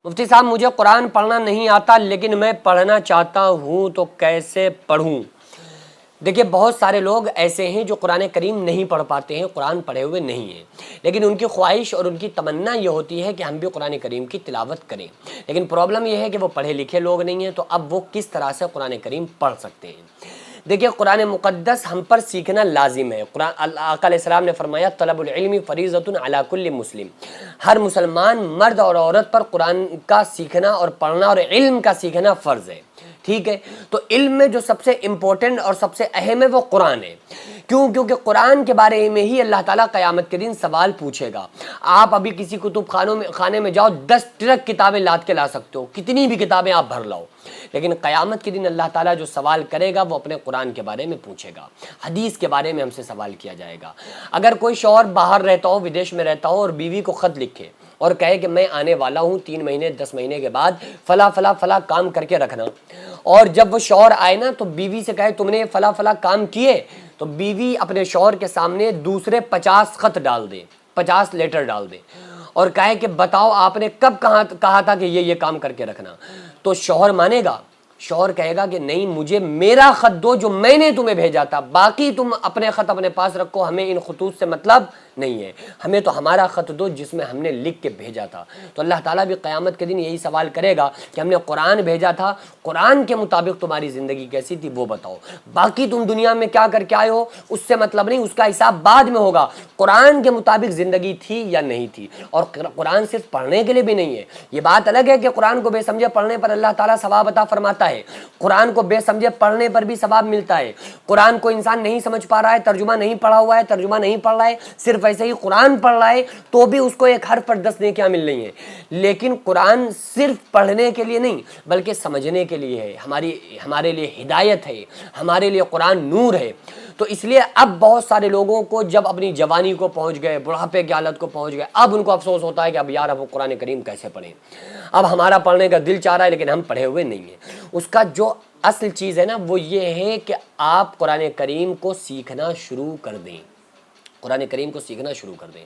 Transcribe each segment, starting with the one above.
مفتی صاحب مجھے قرآن پڑھنا نہیں آتا لیکن میں پڑھنا چاہتا ہوں تو کیسے پڑھوں؟ دیکھیے بہت سارے لوگ ایسے ہیں جو قرآن کریم نہیں پڑھ پاتے ہیں، قرآن پڑھے ہوئے نہیں ہیں، لیکن ان کی خواہش اور ان کی تمنا یہ ہوتی ہے کہ ہم بھی قرآن کریم کی تلاوت کریں، لیکن پرابلم یہ ہے کہ وہ پڑھے لکھے لوگ نہیں ہیں، تو اب وہ کس طرح سے قرآن کریم پڑھ سکتے ہیں؟ دیکھیے قرآن مقدس ہم پر سیکھنا لازم ہے۔ آقا علیہ السلام نے فرمایا طلب العلم فریضۃ علی کل مسلم، ہر مسلمان مرد اور عورت پر قرآن کا سیکھنا اور پڑھنا اور علم کا سیکھنا فرض ہے، ٹھیک ہے؟ تو علم میں جو سب سے امپورٹنٹ اور سب سے اہم ہے وہ قرآن ہے۔ کیونکہ قرآن کے بارے میں ہی اللہ تعالیٰ قیامت کے دن سوال پوچھے گا۔ آپ ابھی کسی کتب خانے میں جاؤ، 10 ٹرک کتابیں لاد کے لا سکتے ہو، کتنی بھی کتابیں آپ بھر لاؤ، لیکن قیامت کے دن اللہ تعالیٰ جو سوال کرے گا وہ اپنے قرآن کے بارے میں پوچھے گا، حدیث کے بارے میں ہم سے سوال کیا جائے گا۔ اگر کوئی شوہر باہر رہتا ہو، ودیش میں رہتا ہو، اور بیوی کو خط لکھے اور کہے کہ میں آنے والا ہوں 3 مہینے 10 مہینے کے بعد فلاں فلاں فلاں کام کر کے رکھنا، اور جب وہ شوہر آئے نا تو بیوی سے کہے تم نے فلاں فلاں کام کیے، تو بیوی اپنے شوہر کے سامنے دوسرے 50 خط ڈال دے، 50 لیٹر ڈال دے اور کہے کہ بتاؤ آپ نے کب کہا تھا کہ یہ کام کر کے رکھنا، تو شوہر مانے گا؟ شوہر کہے گا کہ نہیں، مجھے میرا خط دو جو میں نے تمہیں بھیجا تھا، باقی تم اپنے خط اپنے پاس رکھو، ہمیں ان خطوط سے مطلب نہیں ہے، ہمیں تو ہمارا خط دو جس میں ہم نے لکھ کے بھیجا تھا۔ تو اللہ تعالیٰ بھی قیامت کے دن یہی سوال کرے گا کہ ہم نے قرآن بھیجا تھا، قرآن کے مطابق تمہاری زندگی کیسی تھی وہ بتاؤ، باقی تم دنیا میں کیا کر کے آئے ہو اس سے مطلب نہیں، اس کا حساب بعد میں ہوگا، قرآن کے مطابق زندگی تھی یا نہیں تھی۔ اور قرآن صرف پڑھنے کے لیے بھی نہیں ہے، یہ بات الگ ہے کہ قرآن کو بے سمجھے پڑھنے پر اللہ تعالیٰ ثواب عطا فرماتا ہے، قرآن کو بے سمجھے پڑھنے پر بھی ثواب ملتا ہے۔ قرآن کو انسان نہیں سمجھ پا رہا ہے، ترجمہ نہیں پڑھا ہوا ہے، ترجمہ نہیں پڑھ رہا ہے، صرف ایسے ہی قرآن پڑھ رہا ہے، تو بھی اس کو ایک حرف پر 10 نیکیاں مل رہی ہیں۔ لیکن قرآن صرف پڑھنے کے لیے نہیں بلکہ سمجھنے کے لیے ہے، ہمارے لیے ہدایت ہے، ہمارے لیے قرآن نور ہے۔ تو اس لیے اب بہت سارے لوگوں کو جب اپنی جوانی کو پہنچ گئے، بڑھاپے کی حالت کو پہنچ گئے، اب ان کو افسوس ہوتا ہے کہ اب یار اب قرآن کریم کیسے پڑھیں، اب ہمارا پڑھنے کا دل چاہ رہا ہے لیکن ہم پڑھے ہوئے نہیں ہیں۔ اس کا جو اصل چیز ہے نا وہ یہ ہے کہ آپ قرآن کریم کو سیکھنا شروع کر دیں، قرآن کریم کو سیکھنا شروع کر دیں۔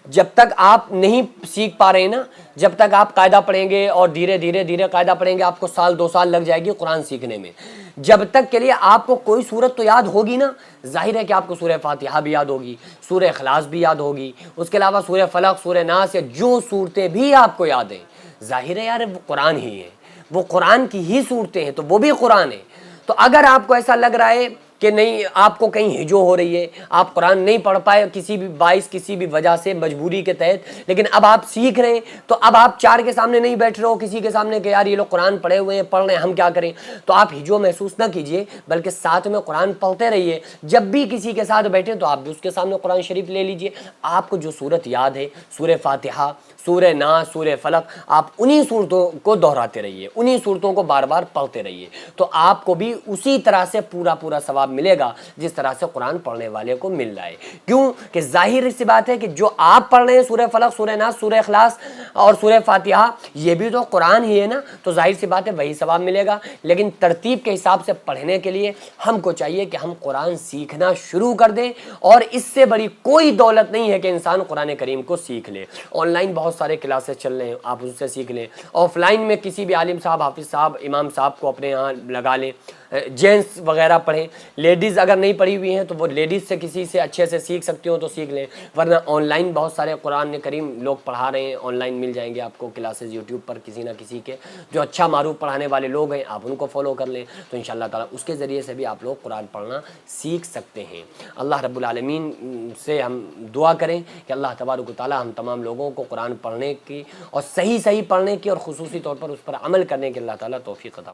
جب تک آپ نہیں سیکھ پا رہے ہیں نا، جب تک آپ قاعدہ پڑھیں گے اور دھیرے قاعدہ پڑھیں گے، آپ کو سال 2 سال لگ جائے گی قرآن سیکھنے میں، جب تک کے لیے آپ کو کوئی صورت تو یاد ہوگی نا، ظاہر ہے کہ آپ کو سورہ فاتحہ بھی یاد ہوگی، سورہ اخلاص بھی یاد ہوگی، اس کے علاوہ سورہ فلق، سورہ ناس، یا جو صورتیں بھی آپ کو یاد ہیں، ظاہر ہے یار وہ قرآن ہی ہے، وہ قرآن کی ہی صورتیں ہیں، تو وہ بھی قرآن ہے۔ تو اگر آپ کو ایسا لگ رہا ہے کہ نہیں، آپ کو کہیں ہجو ہو رہی ہے، آپ قرآن نہیں پڑھ پائے کسی بھی باعث، کسی بھی وجہ سے، مجبوری کے تحت، لیکن اب آپ سیکھ رہے ہیں، تو اب آپ 4 کے سامنے نہیں بیٹھ رہے ہو کسی کے سامنے کہ یار یہ لوگ قرآن پڑھے ہوئے ہیں، پڑھ رہے ہیں، ہم کیا کریں، تو آپ ہجو محسوس نہ کیجئے، بلکہ ساتھ میں قرآن پڑھتے رہیے۔ جب بھی کسی کے ساتھ بیٹھے تو آپ بھی اس کے سامنے قرآن شریف لے لیجئے، آپ کو جو صورت یاد ہے، سورہ فاتحہ، سورہ ناس، سورہ فلق، آپ انہی صورتوں کو دہراتے رہیے، انہی صورتوں کو بار بار پڑھتے رہیے، تو آپ کو بھی اسی طرح سے پورا ثواب ملے گا جس طرح سے قرآن پڑھنے والے کو مل رہا ہے۔ کیوں کہ ظاہر سی بات ہے کہ جو آپ پڑھ رہے ہیں سورہ فلق، سورہ ناس، سورہ اخلاص اور سورہ فاتحہ، یہ بھی تو قرآن ہی ہے نا، تو ظاہر سی بات ہے وہی ثواب ملے گا۔ لیکن ترتیب کے حساب سے پڑھنے کے لیے ہم کو چاہیے کہ ہم قرآن سیکھنا شروع کر دیں، اور اس سے بڑی کوئی دولت نہیں ہے کہ انسان قرآن کریم کو سیکھ لے۔ آن لائن بہت سارے کلاسز چل رہے ہیں، آپ اس سے سیکھ لیں، آف لائن میں کسی بھی عالم صاحب، حافظ صاحب، امام صاحب کو اپنے یہاں لگا لیں، جینٹس وغیرہ پڑھیں، لیڈیز اگر نہیں پڑھی ہوئی ہیں تو وہ لیڈیز سے کسی سے اچھے سے سیکھ سکتی ہوں تو سیکھ لیں، ورنہ آن لائن بہت سارے قرآن کریم لوگ پڑھا رہے ہیں، آن لائن مل جائیں گے آپ کو کلاسز یوٹیوب پر کسی نہ کسی کے، جو اچھا معروف پڑھانے والے لوگ ہیں آپ ان کو فالو کر لیں، تو انشاءاللہ تعالیٰ اس کے ذریعے سے بھی آپ لوگ قرآن پڑھنا سیکھ سکتے ہیں۔ اللہ رب العالمین سے ہم دعا کریں کہ اللہ تبارک و تعالیٰ ہم تمام لوگوں کو قرآن پڑھنے کی اور صحیح پڑھنے کی اور خصوصی طور پر اس پر عمل کرنے کی اللہ تعالیٰ توفیق عطا